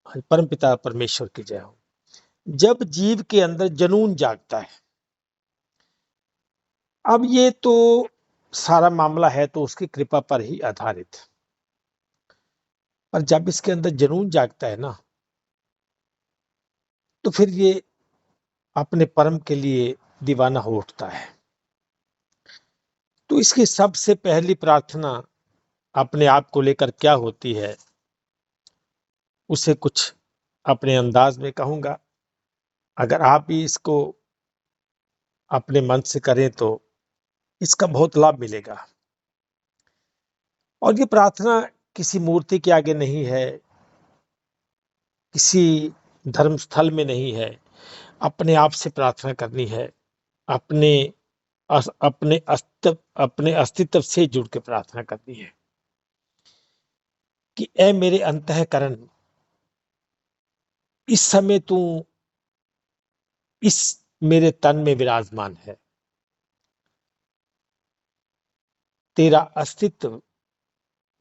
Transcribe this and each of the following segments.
परम पिता परमेश्वर की जय हो। जब जीव के अंदर जुनून जागता है, अब ये तो सारा मामला है तो उसकी कृपा पर ही आधारित, पर जब इसके अंदर जुनून जागता है ना, तो फिर ये अपने परम के लिए दीवाना हो उठता है। तो इसकी सबसे पहली प्रार्थना अपने आप को लेकर क्या होती है, उसे कुछ अपने अंदाज में कहूंगा। अगर आप भी इसको अपने मन से करें तो इसका बहुत लाभ मिलेगा। और ये प्रार्थना किसी मूर्ति के आगे नहीं है, किसी धर्म स्थल में नहीं है, अपने आप से प्रार्थना करनी है। अपने अपने अस्तित्व से जुड़ के प्रार्थना करनी है कि ऐ मेरे अंतःकरण, इस समय तू इस मेरे तन में विराजमान है। तेरा अस्तित्व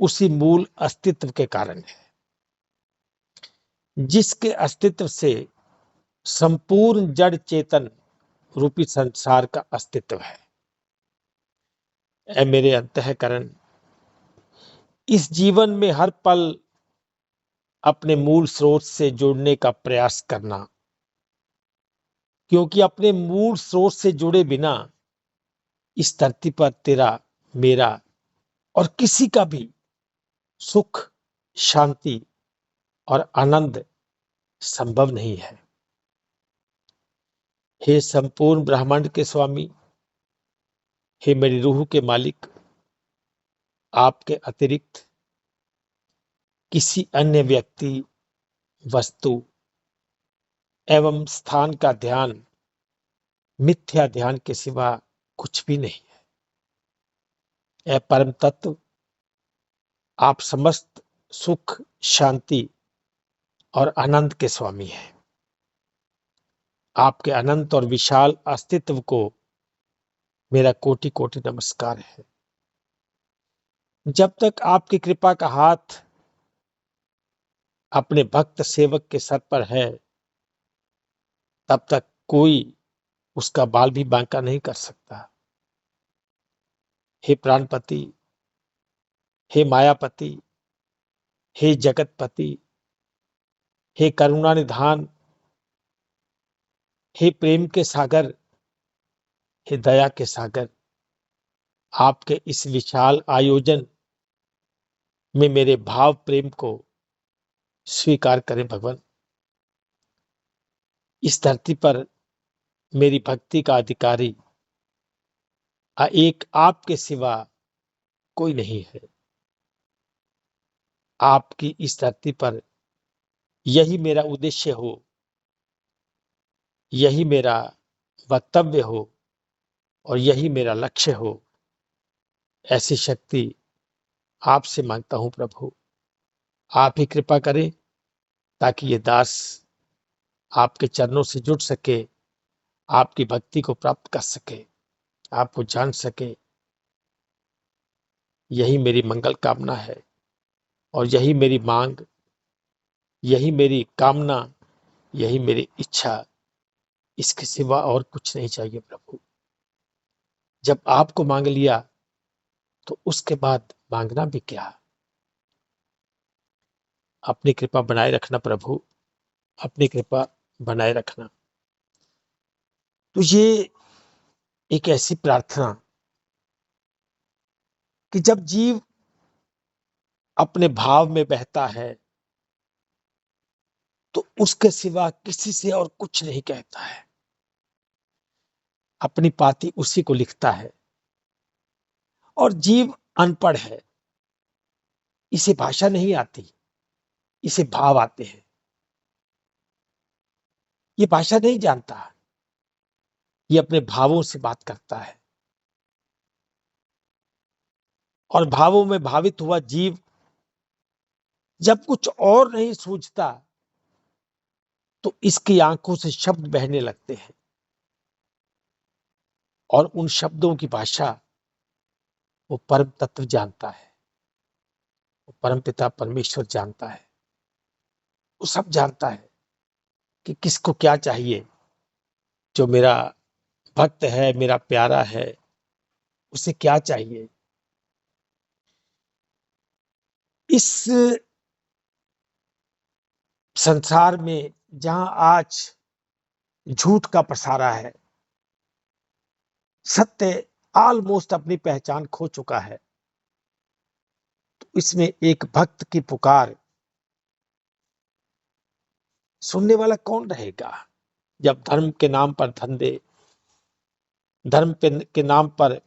उसी मूल अस्तित्व के कारण है जिसके अस्तित्व से संपूर्ण जड़ चेतन रूपी संसार का अस्तित्व है। ऐ मेरे अंतःकरण, इस जीवन में हर पल अपने मूल स्रोत से जुड़ने का प्रयास करना, क्योंकि अपने मूल स्रोत से जुड़े बिना इस धरती पर तेरा, मेरा और किसी का भी सुख, शांति और आनंद संभव नहीं है। हे संपूर्ण ब्रह्मांड के स्वामी, हे मेरी रूह के मालिक, आपके अतिरिक्त किसी अन्य व्यक्ति, वस्तु एवं स्थान का ध्यान मिथ्या ध्यान के सिवा कुछ भी नहीं है। ऐ परम तत्व, आप समस्त सुख, शांति और आनंद के स्वामी हैं। आपके अनंत और विशाल अस्तित्व को मेरा कोटि कोटि नमस्कार है। जब तक आपकी कृपा का हाथ अपने भक्त सेवक के सर पर है, तब तक कोई उसका बाल भी बांका नहीं कर सकता। हे प्राणपति, हे मायापति, हे जगतपति, हे करुणा निधान, हे प्रेम के सागर, हे दया के सागर, आपके इस विशाल आयोजन में मेरे भाव प्रेम को स्वीकार करें भगवान। इस धरती पर मेरी भक्ति का अधिकारी एक आपके सिवा कोई नहीं है। आपकी इस धरती पर यही मेरा उद्देश्य हो, यही मेरा वक्तव्य हो और यही मेरा लक्ष्य हो, ऐसी शक्ति आपसे मांगता हूं प्रभु। आप ही कृपा करें ताकि ये दास आपके चरणों से जुड़ सके, आपकी भक्ति को प्राप्त कर सके, आपको जान सके। यही मेरी मंगल कामना है और यही मेरी मांग, यही मेरी कामना, यही मेरी इच्छा। इसके सिवा और कुछ नहीं चाहिए प्रभु। जब आपको मांग लिया तो उसके बाद मांगना भी क्या। अपनी कृपा बनाए रखना प्रभु, अपनी कृपा बनाए रखना। तो ये एक ऐसी प्रार्थना कि जब जीव अपने भाव में बहता है तो उसके सिवा किसी से और कुछ नहीं कहता है। अपनी पाती उसी को लिखता है। और जीव अनपढ़ है, इसे भाषा नहीं आती, इसे भाव आते हैं। ये भाषा नहीं जानता, ये अपने भावों से बात करता है। और भावों में भावित हुआ जीव जब कुछ और नहीं सूझता तो इसकी आंखों से शब्द बहने लगते हैं और उन शब्दों की भाषा वो परम तत्व जानता है, वो परम पिता परमेश्वर जानता है। वो सब जानता है कि किसको क्या चाहिए। जो मेरा भक्त है, मेरा प्यारा है, उसे क्या चाहिए। इस संसार में जहां आज झूठ का पसारा है, सत्य ऑलमोस्ट अपनी पहचान खो चुका है, तो इसमें एक भक्त की पुकार सुनने वाला कौन रहेगा। जब धर्म के नाम पर धंधे, के नाम पर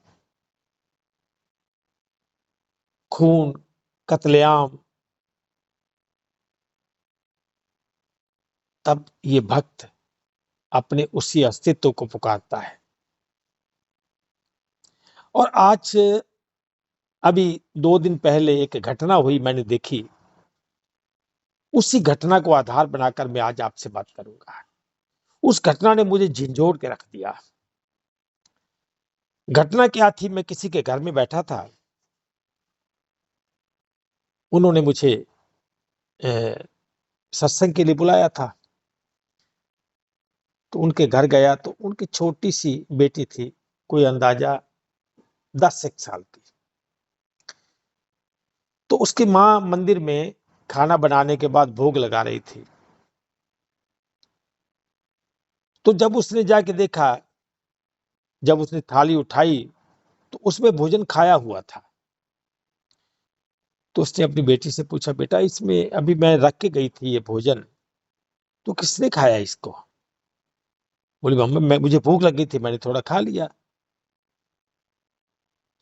खून, कत्लेआम, तब ये भक्त अपने उसी अस्तित्व को पुकारता है। और आज अभी 2 दिन पहले एक घटना हुई, मैंने देखी। उसी घटना को आधार बनाकर मैं आज आपसे बात करूंगा। उस घटना ने मुझे झिंझोड़ के रख दिया। घटना क्या थी, मैं किसी के घर में बैठा था। उन्होंने मुझे सत्संग के लिए बुलाया था। तो उनके घर गया तो उनकी छोटी सी बेटी थी, कोई अंदाजा 10 एक साल की। तो उसकी माँ मंदिर में खाना बनाने के बाद भोग लगा रही थी। तो जब उसने जाके देखा, जब उसने थाली उठाई तो उसमें भोजन खाया हुआ था। तो उसने अपनी बेटी से पूछा, बेटा इसमें अभी मैं रख के गई थी ये भोजन, तो किसने खाया इसको। बोली, मम्मा मुझे भूख लगी थी, मैंने थोड़ा खा लिया।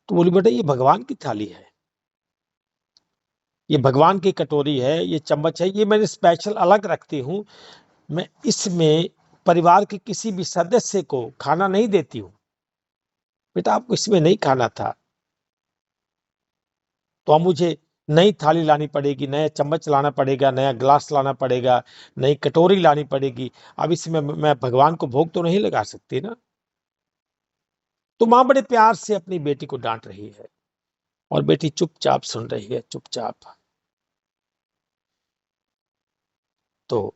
तो बोली, बेटा ये भगवान की थाली है, ये भगवान की कटोरी है, ये चम्मच है, ये मैंने स्पेशल अलग रखती हूँ। मैं इसमें परिवार के किसी भी सदस्य को खाना नहीं देती हूँ। बेटा आपको इसमें नहीं खाना था, तो अब मुझे नई थाली लानी पड़ेगी, नया चम्मच लाना पड़ेगा, नया ग्लास लाना पड़ेगा, नई कटोरी लानी पड़ेगी। अब इसमें मैं भगवान को भोग तो नहीं लगा सकती ना। तो माँ बड़े प्यार से अपनी बेटी को डांट रही है और बेटी चुपचाप सुन रही है, चुपचाप। तो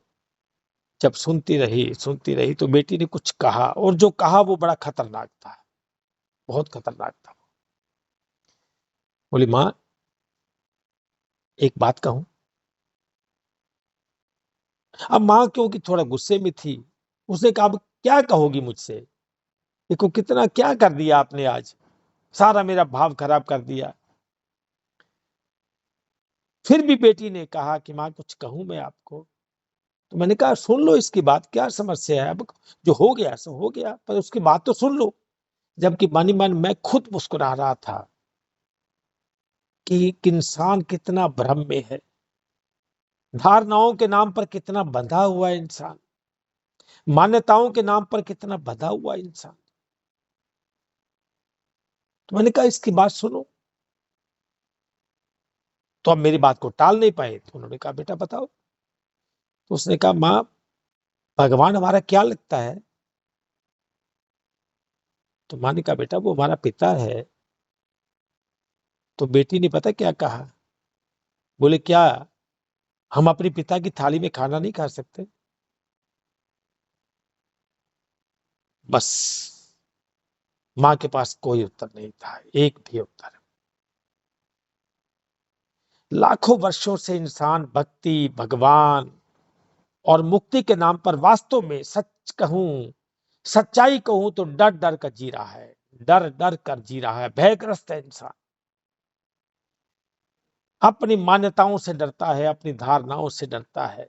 जब सुनती रही तो बेटी ने कुछ कहा, और जो कहा वो बड़ा खतरनाक था, बहुत खतरनाक था। बोली, माँ एक बात कहूं। अब माँ क्योंकि थोड़ा गुस्से में थी, उसने कहा, अब क्या कहोगी मुझसे। देखो कितना क्या कर दिया आपने, आज सारा मेरा भाव खराब कर दिया। फिर भी बेटी ने कहा कि माँ कुछ कहूं मैं आपको। तो मैंने कहा, सुन लो इसकी बात, क्या समस्या है। अब जो हो गया सो हो गया, पर उसकी बात तो सुन लो। जबकि मन ही मन मैं खुद मुस्कुरा रहा था कि एक इंसान कितना भ्रम में है, धारणाओं के नाम पर कितना बंधा हुआ है इंसान, मान्यताओं के नाम पर कितना बंधा हुआ है इंसान। तो मैंने कहा इसकी बात सुनो। तो अब मेरी बात को टाल नहीं पाए, तो उन्होंने कहा, बेटा बताओ। तो उसने कहा, माँ भगवान हमारा क्या लगता है। तो माँ ने कहा, बेटा वो हमारा पिता है। तो बेटी ने पता क्या कहा, बोले, क्या हम अपने पिता की थाली में खाना नहीं खा सकते। बस माँ के पास कोई उत्तर नहीं था, एक भी उत्तर। लाखों वर्षों से इंसान भक्ति, भगवान और मुक्ति के नाम पर वास्तव में सच कहूं, सच्चाई कहूं तो डर डर कर जी रहा है, डर डर कर जी रहा है, भयग्रस्त है इंसान। अपनी मान्यताओं से डरता है, अपनी धारणाओं से डरता है,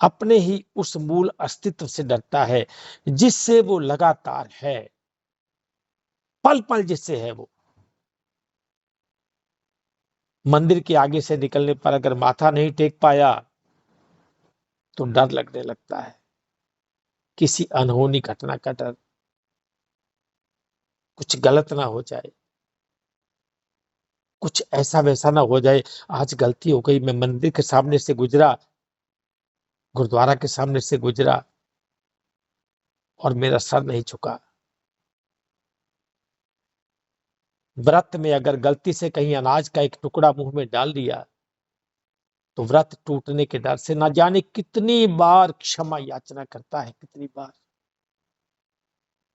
अपने ही उस मूल अस्तित्व से डरता है जिससे वो लगातार है, पल पल जिससे है वो। मंदिर के आगे से निकलने पर अगर माथा नहीं टेक पाया तो डर लगने लगता है, किसी अनहोनी घटना का डर, कुछ गलत ना हो जाए, कुछ ऐसा वैसा ना हो जाए। आज गलती हो गई, मैं मंदिर के सामने से गुजरा, गुरुद्वारा के सामने से गुजरा और मेरा सर नहीं झुका। व्रत में अगर गलती से कहीं अनाज का एक टुकड़ा मुंह में डाल दिया तो व्रत टूटने के डर से ना जाने कितनी बार क्षमा याचना करता है, कितनी बार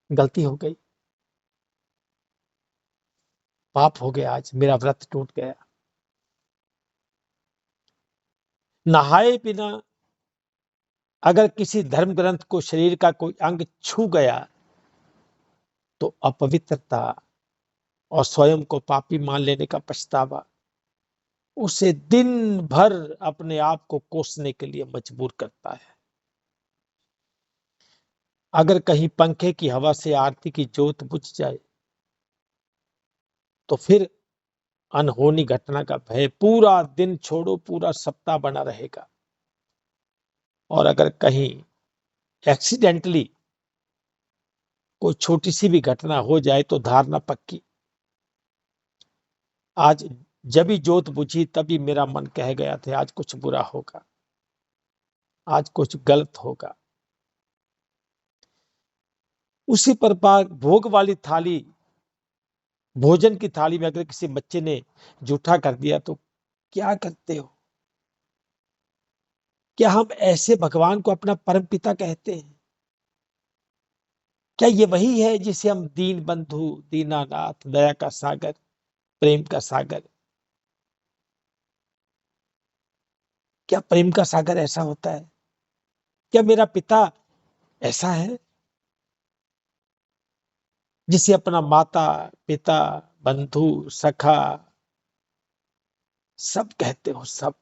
गलती हो गई, पाप हो गया, आज मेरा व्रत टूट गया। नहाए बिना अगर किसी धर्म ग्रंथ को शरीर का कोई अंग छू गया तो अपवित्रता और स्वयं को पापी मान लेने का पछतावा उसे दिन भर अपने आप को कोसने के लिए मजबूर करता है। अगर कहीं पंखे की हवा से आरती की जोत बुझ जाए तो फिर अनहोनी घटना का भय पूरा दिन छोड़ो पूरा सप्ताह बना रहेगा। और अगर कहीं एक्सीडेंटली कोई छोटी सी भी घटना हो जाए तो धारणा पक्की, आज जब भी जोत बुझी तभी मेरा मन कह गया था आज कुछ बुरा होगा, आज कुछ गलत होगा। उसी पर भोग वाली थाली, भोजन की थाली में अगर किसी बच्चे ने जूठा कर दिया तो क्या करते हो? क्या हम ऐसे भगवान को अपना परम पिता कहते हैं? क्या ये वही है जिसे हम दीन बंधु, दीनानाथ, दया का सागर, प्रेम का सागर? क्या प्रेम का सागर ऐसा होता है? क्या मेरा पिता ऐसा है जिसे अपना माता, पिता, बंधु, सखा सब कहते हो? सब।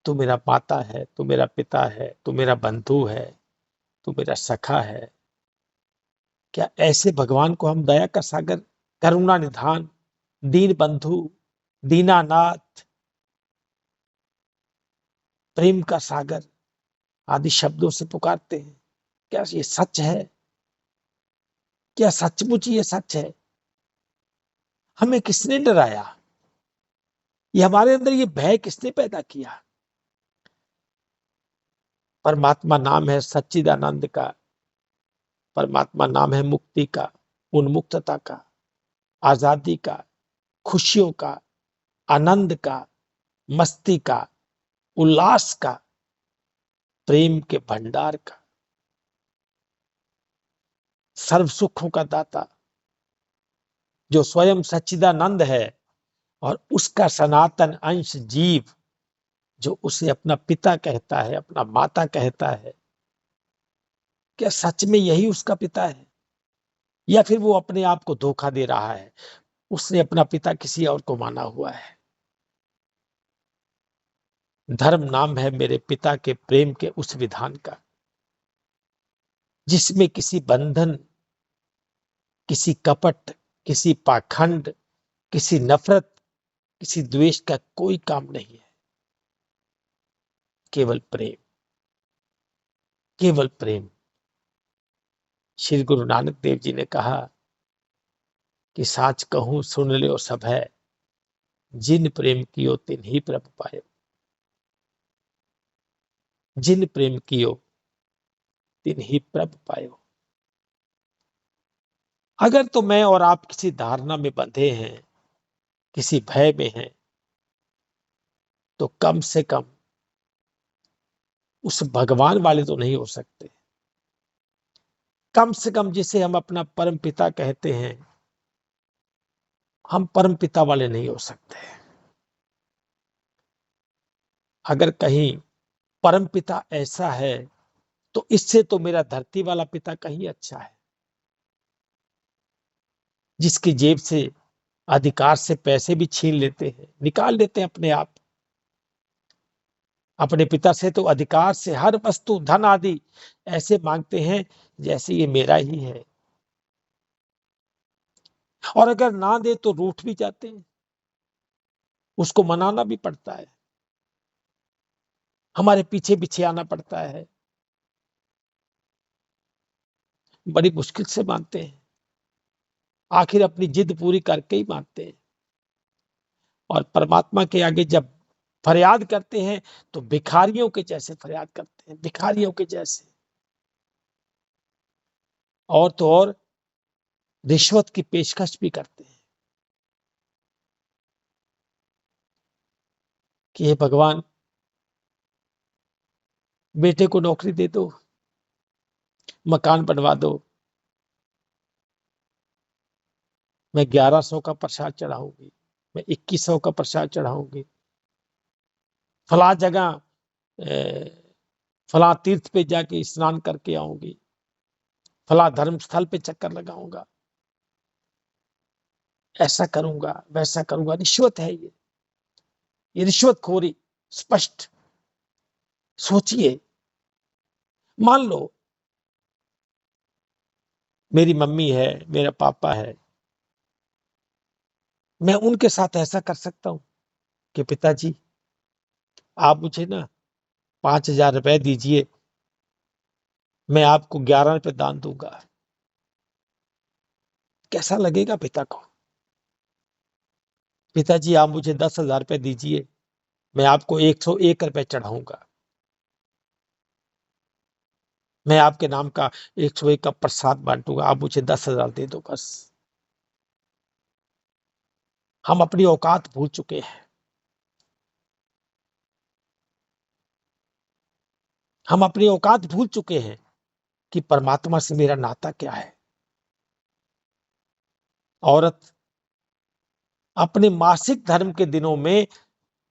तू मेरा माता है, तू मेरा पिता है, तू मेरा बंधु है, तू मेरा सखा है। क्या ऐसे भगवान को हम दया का सागर, करुणा निधान, दीन बंधु, दीनानाथ, प्रेम का सागर आदि शब्दों से पुकारते हैं? क्या ये सच है? क्या सचमुच ये सच है? हमें किसने डराया? ये हमारे अंदर ये भय किसने पैदा किया? परमात्मा नाम है सच्चिदानंद का, परमात्मा नाम है मुक्ति का, उन्मुक्तता का, आजादी का, खुशियों का, आनंद का, मस्ती का, उल्लास का, प्रेम के भंडार का, सर्व सुखों का दाता, जो स्वयं सच्चिदानंद है और उसका सनातन अंश जीव जो उसे अपना पिता कहता है, अपना माता कहता है। क्या सच में यही उसका पिता है या फिर वो अपने आप को धोखा दे रहा है? उसने अपना पिता किसी और को माना हुआ है। धर्म नाम है मेरे पिता के प्रेम के उस विधान का जिसमें किसी बंधन, किसी कपट, किसी पाखंड, किसी नफरत, किसी द्वेष का कोई काम नहीं है। केवल प्रेम, केवल प्रेम। श्री गुरु नानक देव जी ने कहा कि साच कहूं सुन लो सब है, जिन प्रेम कियो तिन ही प्रभ पायो। जिन प्रेम कियो तिन ही प्रभ पायो। अगर तो मैं और आप किसी धारणा में बंधे हैं, किसी भय में हैं, तो कम से कम उस भगवान वाले तो नहीं हो सकते। कम से कम जिसे हम अपना परम पिता कहते हैं, हम परम पिता वाले नहीं हो सकते। अगर कहीं परम पिता ऐसा है तो इससे तो मेरा धरती वाला पिता कहीं अच्छा है, जिसकी जेब से अधिकार से पैसे भी छीन लेते हैं, निकाल लेते हैं अपने आप। अपने पिता से तो अधिकार से हर वस्तु, धन आदि ऐसे मांगते हैं जैसे ये मेरा ही है। और अगर ना दे तो रूठ भी जाते हैं, उसको मनाना भी पड़ता है, हमारे पीछे पीछे आना पड़ता है, बड़ी मुश्किल से मानते हैं, आखिर अपनी जिद पूरी करके ही मानते हैं। और परमात्मा के आगे जब फरियाद करते हैं तो भिखारियों के जैसे फरियाद करते हैं, भिखारियों के जैसे। और तो और रिश्वत की पेशकश भी करते हैं। कि हे भगवान, बेटे को नौकरी दे दो, मकान बनवा दो, मैं 1100 का प्रसाद चढ़ाऊंगी, मैं 2100 का प्रसाद चढ़ाऊंगी, फला जगह फला तीर्थ पे जाके स्नान करके आऊंगी, फला धर्म स्थल पे चक्कर लगाऊंगा, ऐसा करूंगा, वैसा करूंगा। रिश्वत है ये रिश्वतखोरी स्पष्ट। सोचिए, मान लो मेरी मम्मी है, मेरा पापा है, मैं उनके साथ ऐसा कर सकता हूं कि पिताजी आप मुझे ना 5,000 रुपए दीजिए, मैं आपको 11 रुपए दान दूंगा। कैसा लगेगा पिता को? पिताजी आप मुझे 10,000 रुपए दीजिए, मैं आपको 101 रुपए चढ़ाऊंगा, मैं आपके नाम का 101 का प्रसाद बांटूंगा, आप मुझे 10,000 दे दो बस। हम अपनी औकात भूल चुके हैं। हम अपनी औकात भूल चुके हैं कि परमात्मा से मेरा नाता क्या है। औरत अपने मासिक धर्म के दिनों में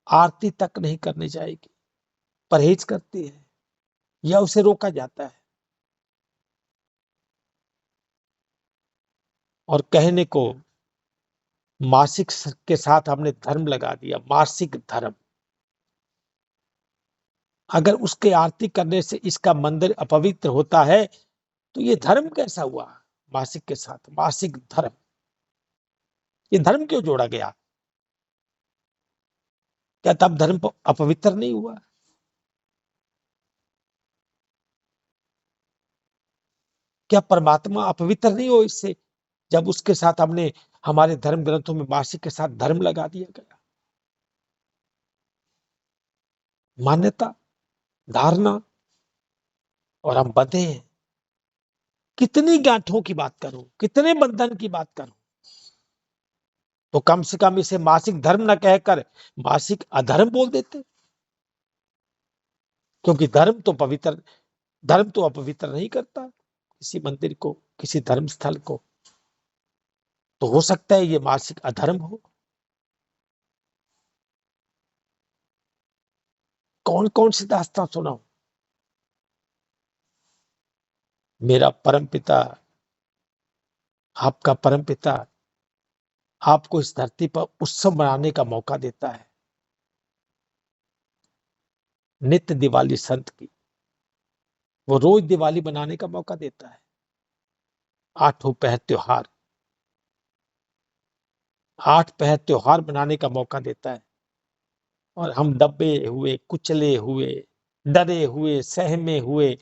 आरती तक नहीं करने जाएगी, परहेज करती है या उसे रोका जाता है। और कहने को मासिक के साथ हमने धर्म लगा दिया, मासिक धर्म। अगर उसके आरती करने से इसका मंदिर अपवित्र होता है तो ये धर्म कैसा हुआ? मासिक के साथ मासिक धर्म, ये धर्म क्यों जोड़ा गया? क्या तब धर्म अपवित्र नहीं हुआ? क्या परमात्मा अपवित्र नहीं हो इससे, जब उसके साथ हमने हमारे धर्म ग्रंथों में मासिक के साथ धर्म लगा दिया गया? मान्यता, धारणा, और हम बंधे हैं। कितनी गांठों की बात करूं, कितने बंधन की बात करूं, तो कम से कम इसे मासिक धर्म न कहकर मासिक अधर्म बोल देते। क्योंकि धर्म तो अपवित्र नहीं करता किसी मंदिर को, किसी धर्म स्थल को। तो हो सकता है ये मासिक अधर्म हो। कौन कौन सी दास्तां सुनाऊं? मेरा परम पिता, आपका परम पिता आपको इस धरती पर उत्सव मनाने का मौका देता है। नित्य दिवाली संत की, वो रोज दिवाली मनाने का मौका देता है। 8 पहर त्योहार, 8 पहर त्योहार मनाने का मौका देता है। और हम दबे हुए, कुचले हुए, डरे हुए, सहमे हुए,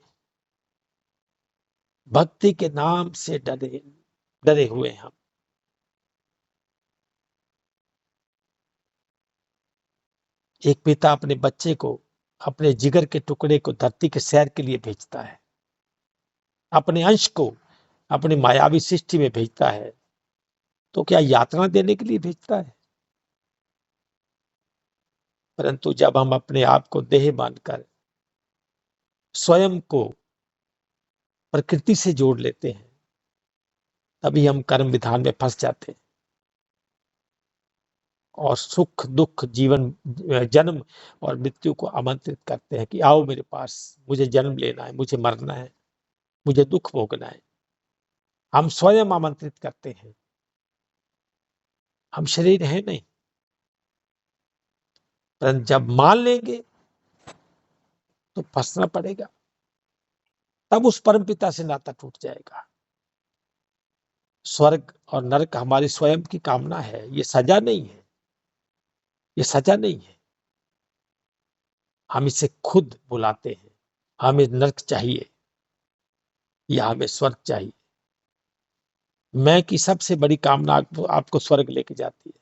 भक्ति के नाम से डरे डरे हुए हम। एक पिता अपने बच्चे को, अपने जिगर के टुकड़े को धरती के सैर के लिए भेजता है, अपने अंश को अपनी मायावी सृष्टि में भेजता है, तो क्या यातना देने के लिए भेजता है? परंतु जब हम अपने आप को देह मानकर स्वयं को प्रकृति से जोड़ लेते हैं, तभी हम कर्म विधान में फंस जाते हैं और सुख दुख जीवन, जन्म और मृत्यु को आमंत्रित करते हैं कि आओ मेरे पास, मुझे जन्म लेना है, मुझे मरना है, मुझे दुख भोगना है। हम स्वयं आमंत्रित करते हैं, हम शरीर है नहीं। परंतु जब मान लेंगे तो फंसना पड़ेगा, तब उस परम पिता से नाता टूट जाएगा। स्वर्ग और नरक हमारी स्वयं की कामना है, ये सजा नहीं है, ये सजा नहीं है। हम इसे खुद बुलाते हैं। हमें नरक चाहिए या हमें स्वर्ग चाहिए? मैं की सबसे बड़ी कामना आपको स्वर्ग लेके जाती है।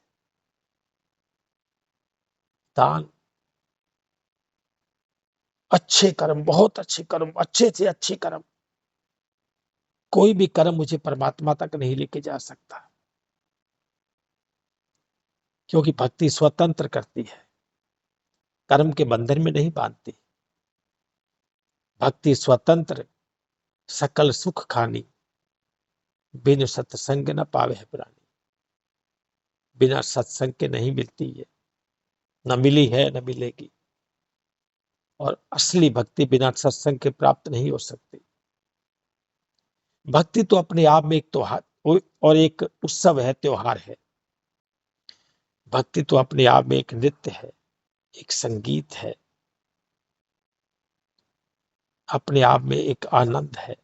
दान, अच्छे कर्म, बहुत अच्छे कर्म, अच्छे से अच्छे कर्म। कोई भी कर्म मुझे परमात्मा तक नहीं लेके जा सकता, क्योंकि भक्ति स्वतंत्र करती है। कर्म के बंधन में नहीं बांधती। भक्ति स्वतंत्र सकल सुख खानी, बिन सत्संग न पावे है प्राणी। बिना सत्संग के नहीं मिलती है, न मिली है न मिलेगी। और असली भक्ति बिना सत्संग के प्राप्त नहीं हो सकती। भक्ति तो अपने आप में एक त्योहार और एक उत्सव है, त्योहार है। भक्ति तो अपने आप में एक नृत्य है, एक संगीत है, अपने आप में एक आनंद है,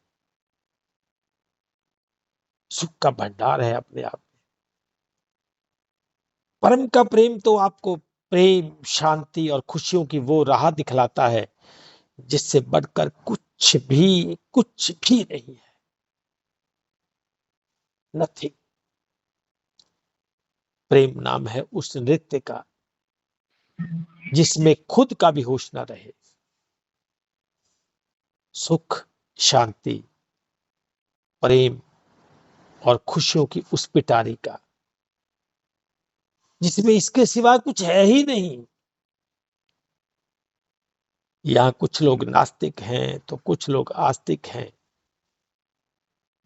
सुख का भंडार है अपने आप में। परम का प्रेम तो आपको प्रेम, शांति और खुशियों की वो राह दिखलाता है जिससे बढ़कर कुछ भी नहीं है। नथिंग। प्रेम नाम है उस नृत्य का जिसमें खुद का भी होश न रहे। सुख, शांति, प्रेम और खुशियों की उस पिटारी का जिसमें इसके सिवा कुछ है ही नहीं। यहां कुछ लोग नास्तिक हैं तो कुछ लोग आस्तिक हैं,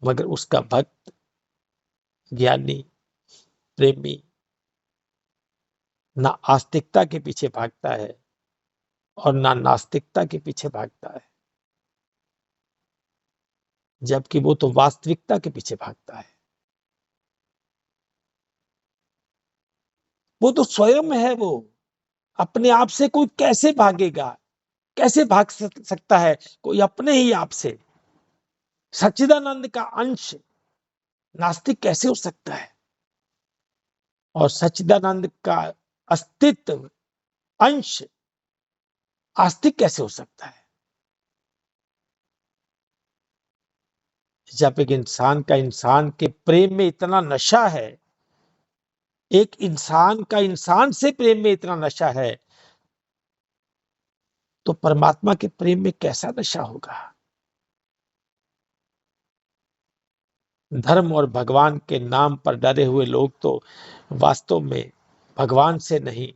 मगर उसका भक्त, ज्ञानी, प्रेमी ना आस्तिकता के पीछे भागता है और ना नास्तिकता के पीछे भागता है, जबकि वो तो वास्तविकता के पीछे भागता है। वो तो स्वयं है। वो अपने आप से कोई कैसे भागेगा? कैसे भाग सकता है कोई अपने ही आप से? सच्चिदानंद का अंश नास्तिक कैसे हो सकता है? और सच्चिदानंद का अस्तित्व, अंश आस्तिक कैसे हो सकता है? जब एक इंसान का इंसान के प्रेम में इतना नशा है, एक इंसान का इंसान से प्रेम में इतना नशा है, तो परमात्मा के प्रेम में कैसा नशा होगा? धर्म और भगवान के नाम पर डरे हुए लोग तो वास्तव में भगवान से नहीं,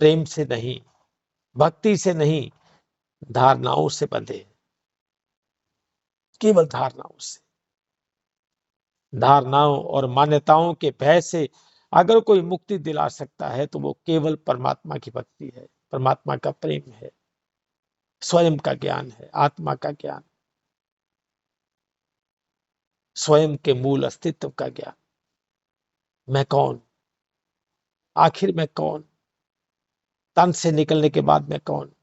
प्रेम से नहीं, भक्ति से नहीं, धारणाओं से बंधे। केवल धारणाओं से, धारणाओं और मान्यताओं के भय से अगर कोई मुक्ति दिला सकता है तो वो केवल परमात्मा की भक्ति है, परमात्मा का प्रेम है, स्वयं का ज्ञान है, आत्मा का ज्ञान, स्वयं के मूल अस्तित्व का ज्ञान। मैं कौन? आखिर मैं कौन? तन से निकलने के बाद मैं कौन?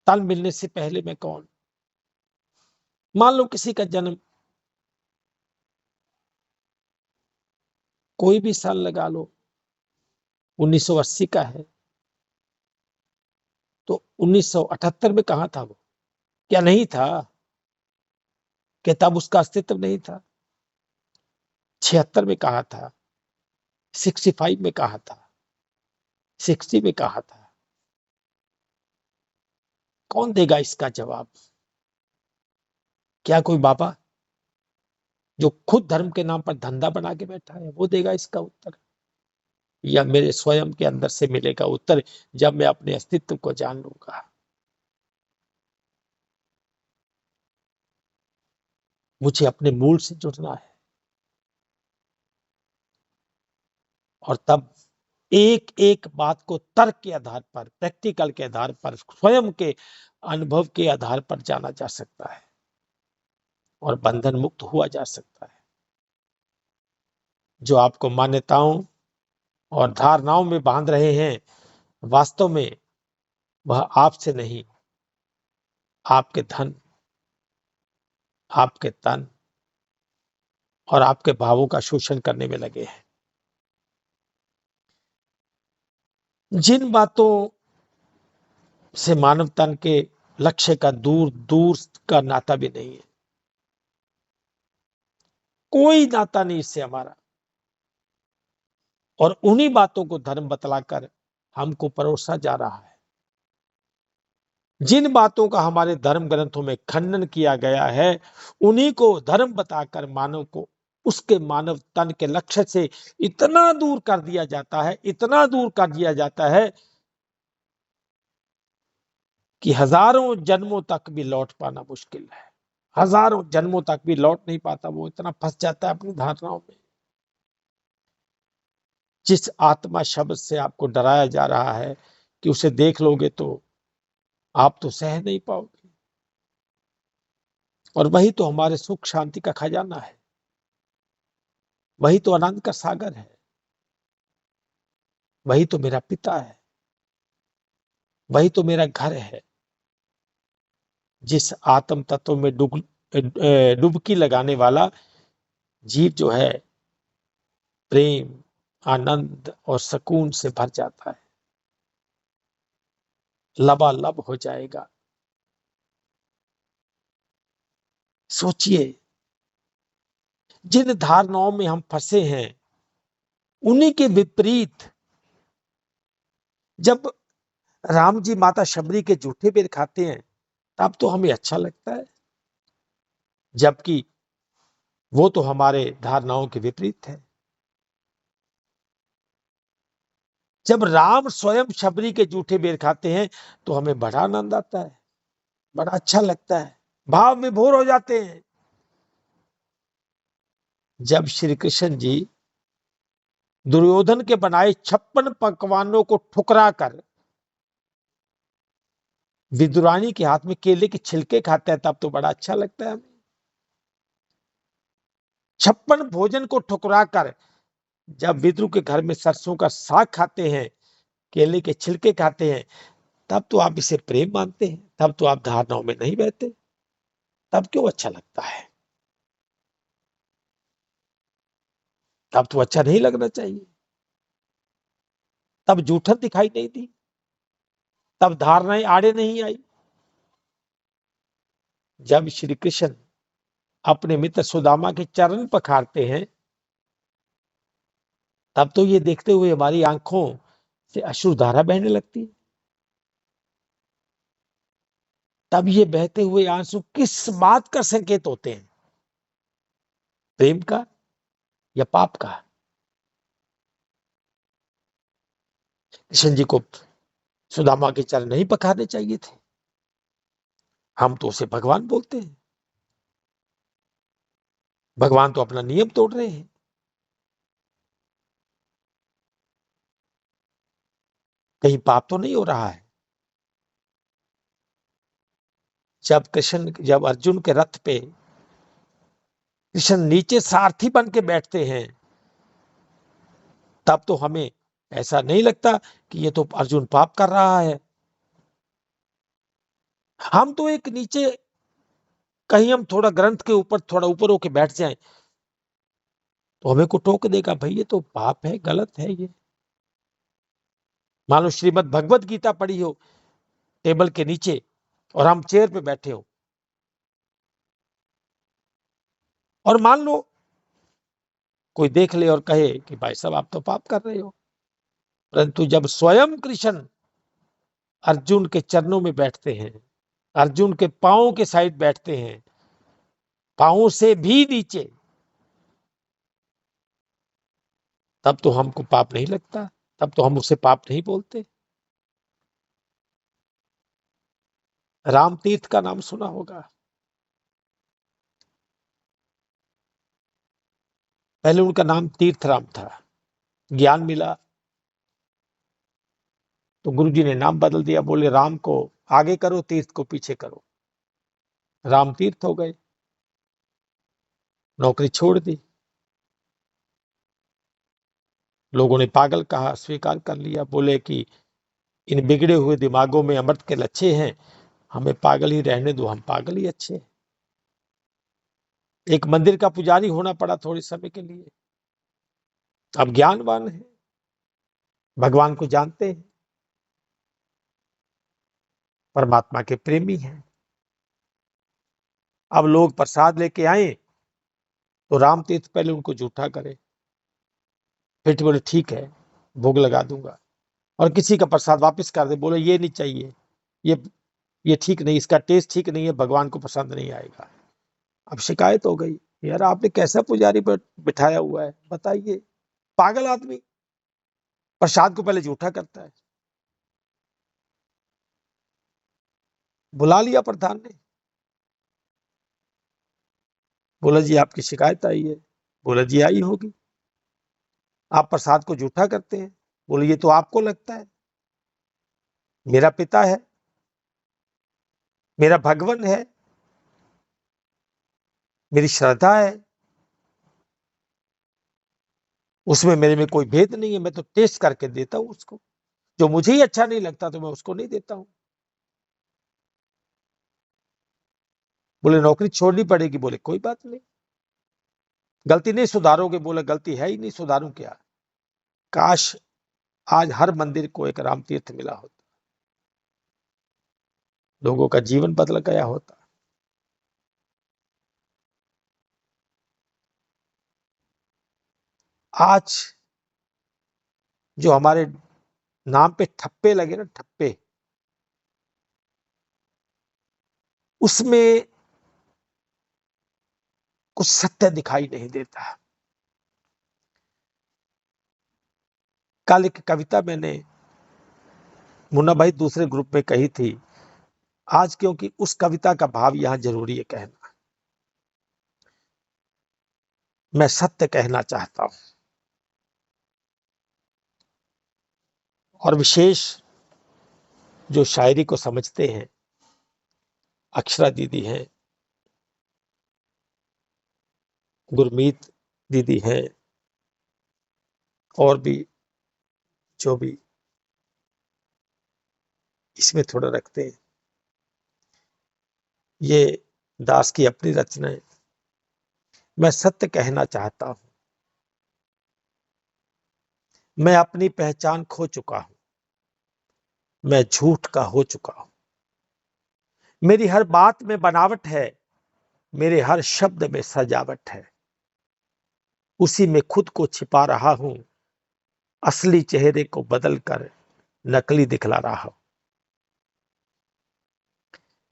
तन मिलने से पहले मैं कौन? मान लो किसी का जन्म कोई भी साल लगा लो 1980 का है, तो 1978 में कहां था वो? क्या नहीं था? क्या तब उसका अस्तित्व नहीं था? 76 में कहा था? 65 में कहा था? 60 में कहा था? कौन देगा इसका जवाब? क्या कोई बाबा जो खुद धर्म के नाम पर धंधा बना के बैठा है वो देगा इसका उत्तर? या मेरे स्वयं के अंदर से मिलेगा उत्तर जब मैं अपने अस्तित्व को जान लूंगा? मुझे अपने मूल से जुड़ना है और तब एक एक बात को तर्क के आधार पर, प्रैक्टिकल के आधार पर, स्वयं के अनुभव के आधार पर जाना जा सकता है और बंधन मुक्त हुआ जा सकता है। जो आपको मान्यताओं और धारणाओं में बांध रहे हैं, वास्तव में वह आपसे नहीं, आपके धन, आपके तन और आपके भावों का शोषण करने में लगे हैं। जिन बातों से मानव तन के लक्ष्य का दूर दूर का नाता भी नहीं है, कोई नाता नहीं इससे हमारा, और उन्हीं बातों को धर्म बतलाकर हमको परोसा जा रहा है। जिन बातों का हमारे धर्म ग्रंथों में खंडन किया गया है, उन्हीं को धर्म बताकर मानव को उसके मानव तन के लक्ष्य से इतना दूर कर दिया जाता है, इतना दूर कर दिया जाता है कि हजारों जन्मों तक भी लौट पाना मुश्किल है। हजारों जन्मों तक भी लौट नहीं पाता, वो इतना फंस जाता है अपनी धारणाओं में। जिस आत्मा शब्द से आपको डराया जा रहा है कि उसे देख लोगे तो आप तो सह नहीं पाओगे, और वही तो हमारे सुख शांति का खजाना है, वही तो आनंद का सागर है, वही तो मेरा पिता है, वही तो मेरा घर है। जिस आत्म तत्व में डुबकी लगाने वाला जीव जो है प्रेम, आनंद और सुकून से भर जाता है, लबालब हो जाएगा। सोचिए, जिन धारणाओं में हम फंसे हैं उन्हीं के विपरीत जब राम जी माता शबरी के जूठे बेर खाते हैं तब तो हमें अच्छा लगता है, जबकि वो तो हमारे धारणाओं के विपरीत है। जब राम स्वयं शबरी के जूठे बेर खाते हैं तो हमें बड़ा आनंद आता है, बड़ा अच्छा लगता है, भाव विभोर हो जाते हैं। जब श्री कृष्ण जी दुर्योधन के बनाए 56 पकवानों को ठुकरा कर विदुरानी के हाथ में केले के छिलके खाते हैं तब तो बड़ा अच्छा लगता है हमें। 56 भोजन को ठुकरा कर जब विदुर के घर में सरसों का साग खाते हैं, केले के छिलके खाते हैं, तब तो आप इसे प्रेम मानते हैं, तब तो आप धारणाओं में नहीं बहते, तब क्यों अच्छा लगता है? तब तो अच्छा नहीं लगना चाहिए, तब जूठन दिखाई नहीं दी, तब धारणाएं आड़े नहीं आई। जब श्री कृष्ण अपने मित्र सुदामा के चरण पखारते हैं तब तो ये देखते हुए हमारी आंखों से अश्रुधारा बहने लगती है। तब ये बहते हुए आंसू किस बात का संकेत होते हैं? प्रेम का या पाप का? कृष्ण जी को सुदामा के चरण नहीं पखारने चाहिए थे, हम तो उसे भगवान बोलते हैं। भगवान तो अपना नियम तोड़ रहे हैं। कहीं पाप तो नहीं हो रहा है? जब अर्जुन के रथ पे कृष्ण नीचे सारथी बन के बैठते हैं तब तो हमें ऐसा नहीं लगता कि ये तो अर्जुन पाप कर रहा है। हम तो एक नीचे, कहीं हम थोड़ा ग्रंथ के ऊपर थोड़ा ऊपर होके बैठ जाएं तो हमें को टोक देगा, भाई ये तो पाप है, गलत है ये। मान लो श्रीमद् भगवत गीता पढ़ी हो टेबल के नीचे और हम चेयर पे बैठे हो, और मान लो कोई देख ले और कहे कि भाई साहब आप तो पाप कर रहे हो, परंतु जब स्वयं कृष्ण अर्जुन के चरणों में बैठते हैं, अर्जुन के पांव के साइड बैठते हैं, पांव से भी नीचे, तब तो हमको पाप नहीं लगता, तब तो हम उसे पाप नहीं बोलते। राम तीर्थ का नाम सुना होगा। पहले उनका नाम तीर्थ राम था, ज्ञान मिला तो गुरुजी ने नाम बदल दिया, बोले राम को आगे करो, तीर्थ को पीछे करो। राम तीर्थ हो गए, नौकरी छोड़ दी, लोगों ने पागल कहा, स्वीकार कर लिया, बोले कि इन बिगड़े हुए दिमागों में अमृत के लच्छे हैं, हमें पागल ही रहने दो, हम पागल ही अच्छे हैं। एक मंदिर का पुजारी होना पड़ा थोड़े समय के लिए। अब ज्ञानवान है, भगवान को जानते हैं, परमात्मा के प्रेमी हैं। अब लोग प्रसाद लेके आए तो राम तीर्थ पहले उनको जूठा करे, फिर बोले ठीक है भोग लगा दूंगा, और किसी का प्रसाद वापस कर दे, बोले ये नहीं चाहिए, ये ये ठीक नहीं, इसका टेस्ट ठीक नहीं है, भगवान को पसंद नहीं आएगा। अब शिकायत हो गई, यार आपने कैसा पुजारी पर बिठाया हुआ है बताइए, पागल आदमी प्रसाद को पहले जूठा करता है। बुला लिया प्रधान ने। बोला जी आपकी शिकायत आई है। बोला जी आई होगी, आप प्रसाद को झूठा करते हैं। बोले ये तो आपको लगता है, मेरा पिता है, मेरा भगवान है, मेरी श्रद्धा है, उसमें मेरे में कोई भेद नहीं है। मैं तो टेस्ट करके देता हूं उसको, जो मुझे ही अच्छा नहीं लगता तो मैं उसको नहीं देता हूं। बोले नौकरी छोड़नी पड़ेगी। बोले कोई बात नहीं, गलती नहीं सुधारोगे। बोले गलती है ही नहीं, सुधारूं क्या। काश आज हर मंदिर को एक राम तीर्थ मिला होता, लोगों का जीवन बदल गया होता। आज जो हमारे नाम पे ठप्पे लगे ना, ठप्पे, उसमें कुछ सत्य दिखाई नहीं देता। कल एक कविता मैंने मुन्ना भाई दूसरे ग्रुप में कही थी, आज क्योंकि उस कविता का भाव यहां जरूरी है कहना। मैं सत्य कहना चाहता हूं, और विशेष जो शायरी को समझते हैं, अक्षरा दीदी हैं, गुरमीत दीदी हैं, और भी जो भी इसमें थोड़ा रखते हैं, ये दास की अपनी रचना है। मैं सत्य कहना चाहता हूं, मैं अपनी पहचान खो चुका हूं, मैं झूठ का हो चुका हूं। मेरी हर बात में बनावट है, मेरे हर शब्द में सजावट है। उसी में खुद को छिपा रहा हूं, असली चेहरे को बदलकर नकली दिखला रहा हूं।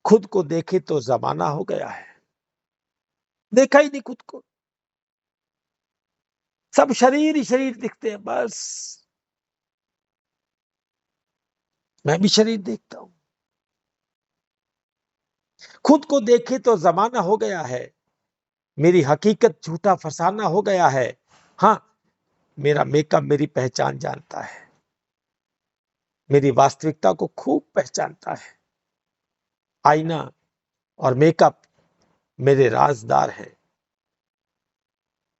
खुद को देखे तो जमाना हो गया है, देखा ही नहीं खुद को, सब शरीर ही शरीर दिखते हैं बस। मैं भी शरीर देखता हूं। खुद को देखे तो जमाना हो गया है, मेरी हकीकत झूठा फसाना हो गया है। हाँ, मेरा मेकअप मेरी पहचान जानता है, मेरी वास्तविकता को खूब पहचानता है। आईना और मेकअप मेरे राजदार हैं,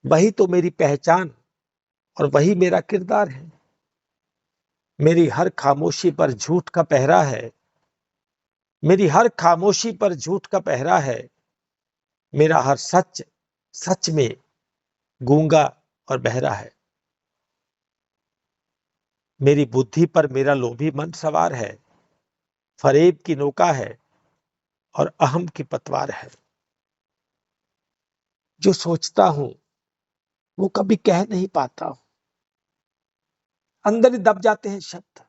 वही तो मेरी पहचान और वही मेरा किरदार है। मेरी हर खामोशी पर झूठ का पहरा है, मेरी हर खामोशी पर झूठ का पहरा है। मेरा हर सच सच में गूंगा और बहरा है। मेरी बुद्धि पर मेरा लोभी मन सवार है, फरेब की नौका है और अहम की पतवार है। जो सोचता हूं वो कभी कह नहीं पाता हूं, अंदर ही दब जाते हैं शब्द।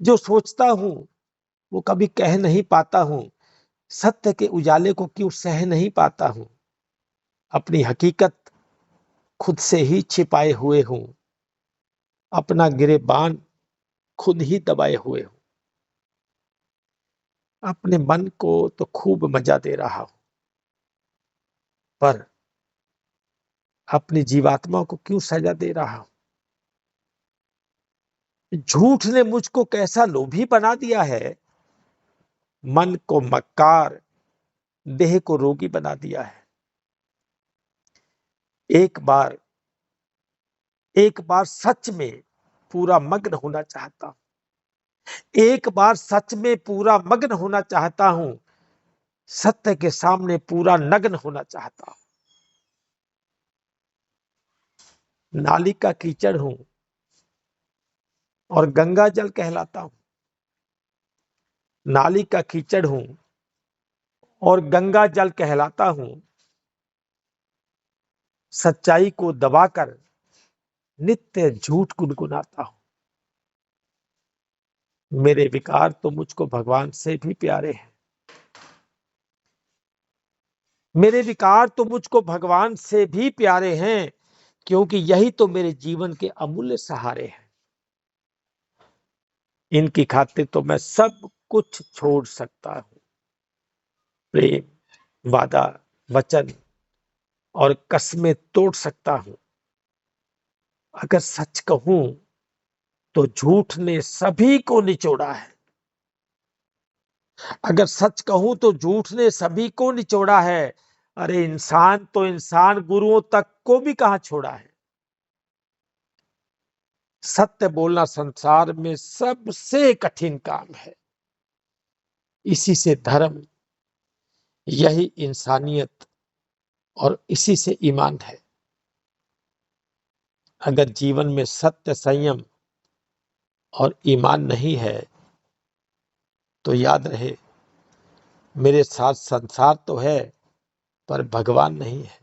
जो सोचता हूं वो कभी कह नहीं पाता हूं, सत्य के उजाले को क्यों सह नहीं पाता हूं। अपनी हकीकत खुद से ही छिपाए हुए हूं, अपना गिरेबान खुद ही दबाए हुए हूं। अपने मन को तो खूब मजा दे रहा हूं, पर अपनी जीवात्मा को क्यों सजा दे रहा हूं। झूठ ने मुझको कैसा लोभी बना दिया है, मन को मक्कार, देह को रोगी बना दिया है। एक बार एक बार सच में पूरा मग्न होना चाहता हूं, एक बार सच में पूरा मग्न होना चाहता हूं, सत्य के सामने पूरा नग्न होना चाहता हूं। नाली का कीचड़ हूं और गंगा जल कहलाता हूं, नाली का कीचड़ हूं और गंगा जल कहलाता हूं। सच्चाई को दबाकर नित्य झूठ गुनगुनाता हूं। मेरे विकार तो मुझको भगवान से भी प्यारे हैं, मेरे विकार तो मुझको भगवान से भी प्यारे हैं, क्योंकि यही तो मेरे जीवन के अमूल्य सहारे हैं। इनकी खातिर तो मैं सब कुछ छोड़ सकता हूं, प्रेम, वादा, वचन और कस्में तोड़ सकता हूं। अगर सच कहूं तो झूठ ने सभी को निचोड़ा है। अगर सच कहूं तो झूठ ने सभी को निचोड़ा है। अरे इंसान तो इंसान, गुरुओं तक को भी कहां छोड़ा है। सत्य बोलना संसार में सबसे कठिन काम है। इसी से धर्म, यही इंसानियत और इसी से ईमान है। अगर जीवन में सत्य, संयम और ईमान नहीं है तो याद रहे, मेरे साथ संसार तो है पर भगवान नहीं है।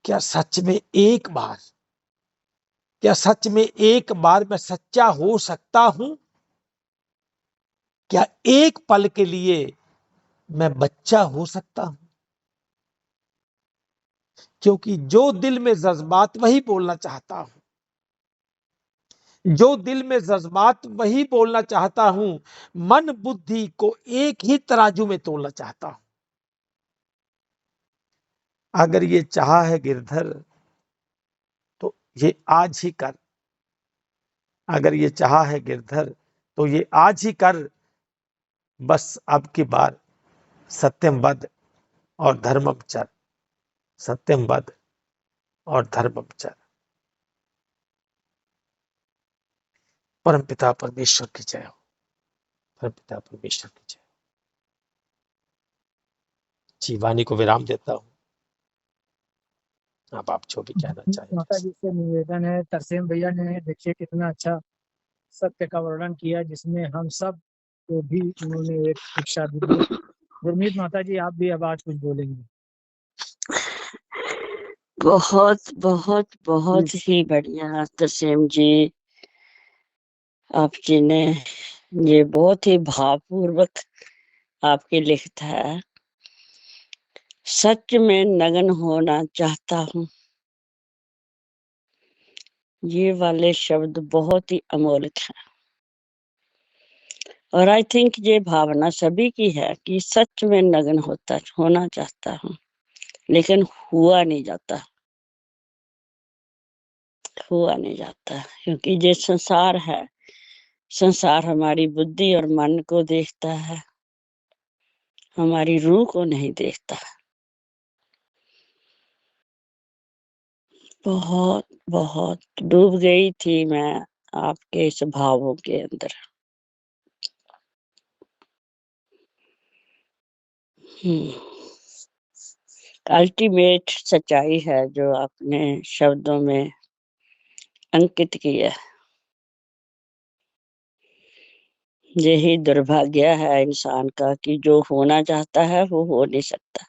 क्या सच में एक बार क्या सच में एक बार मैं सच्चा हो सकता हूं? क्या एक पल के लिए मैं बच्चा हो सकता हूं? क्योंकि जो दिल में जज्बात वही बोलना चाहता हूं। जो दिल में जज्बात वही बोलना चाहता हूं। मन बुद्धि को एक ही तराजू में तोलना चाहता हूं। अगर ये चाहा है गिरधर तो ये आज ही कर। अगर ये चाहा है गिरधर तो ये आज ही कर। बस अब की बार सत्यम वद और धर्मम चर। सत्यम वद और धर्मम चर। परमपिता परमेश्वर की जय हो। परमपिता परमेश्वर की जय हो। जीवानी को विराम देता हूं। अब आप जो भी कहना चाहें। माता जी से निवेदन है, तरसेम भैया ने देखिए कितना अच्छा सत्य का वर्णन किया, जिसमें हम सब को भी उन्होंने एक शिक्षा दी है। गुरमीत माता जी, आप भी अब आज कुछ बोलेंगे। बहुत बहुत बहुत ही बढ़िया तरसेम जी, आप जी ने ये बहुत ही भावपूर्वक आपके लिखता है। सच में नग्न होना चाहता हूँ, ये वाले शब्द बहुत ही अमोलक हैं। और आई थिंक ये भावना सभी की है कि सच में नग्न होना चाहता हूँ, लेकिन हुआ नहीं जाता क्योंकि ये संसार है, संसार हमारी बुद्धि और मन को देखता है, हमारी रूह को नहीं देखता। बहुत बहुत डूब गई थी मैं आपके इस भावों के अंदर। अल्टीमेट सच्चाई है जो आपने शब्दों में अंकित किया। यही दुर्भाग्य है इंसान का कि जो होना चाहता है वो हो नहीं सकता।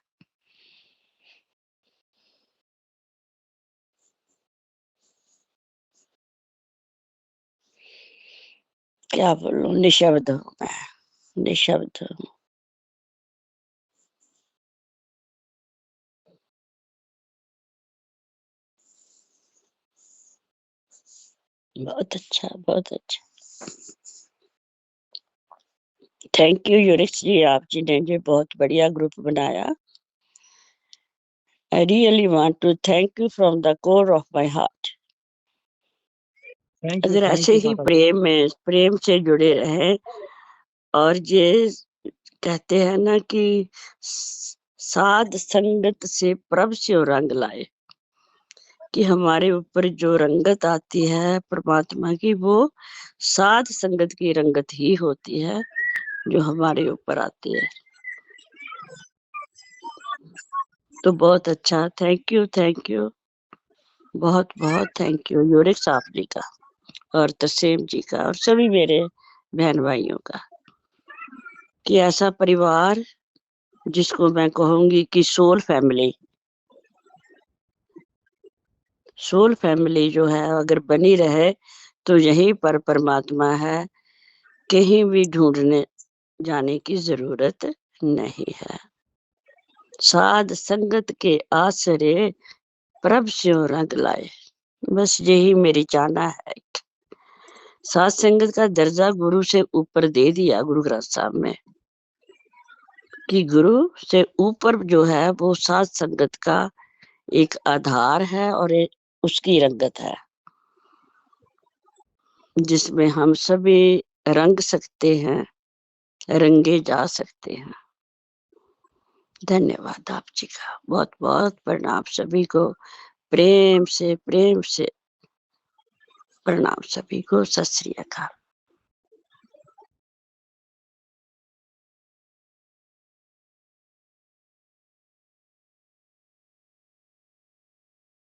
क्या बोलूं, निशब्द हूँ मैं, निशब्द हूँ। बहुत अच्छा, बहुत अच्छा। थैंक यू यूरिक्स जी, आप जी ने ये बहुत बढ़िया ग्रुप बनाया। I really want to thank you from the core of my heart. अगर ऐसे ही प्रेम से जुड़े रहे और ये कहते हैं ना कि साध संगत से प्रभ से रंग लाए, कि हमारे ऊपर जो रंगत आती है परमात्मा की, वो साध संगत की रंगत ही होती है जो हमारे ऊपर आती है। तो बहुत अच्छा, थैंक यू बहुत बहुत थैंक यू यूरिक्स आप जी का और तरसेम जी का और सभी मेरे बहन भाइयों का, कि ऐसा परिवार जिसको मैं कहूंगी कि सोल फैमिली जो है अगर बनी रहे तो यहीं पर परमात्मा है, कहीं भी ढूंढने जाने की जरूरत नहीं है। साध संगत के आसरे प्रभ स्यों रंग लाए, बस यही मेरी चाहना है। साध संगत का दर्जा गुरु से ऊपर दे दिया गुरु ग्रंथ साहब में, कि गुरु से ऊपर जो है वो साध संगत का एक आधार है और उसकी रंगत है जिसमें हम सभी रंग सकते हैं, रंगे जा सकते हैं। धन्यवाद आप जी का, बहुत बहुत प्रणाम सभी को, प्रेम से प्रणाम सभी को, सत श्री अकाल।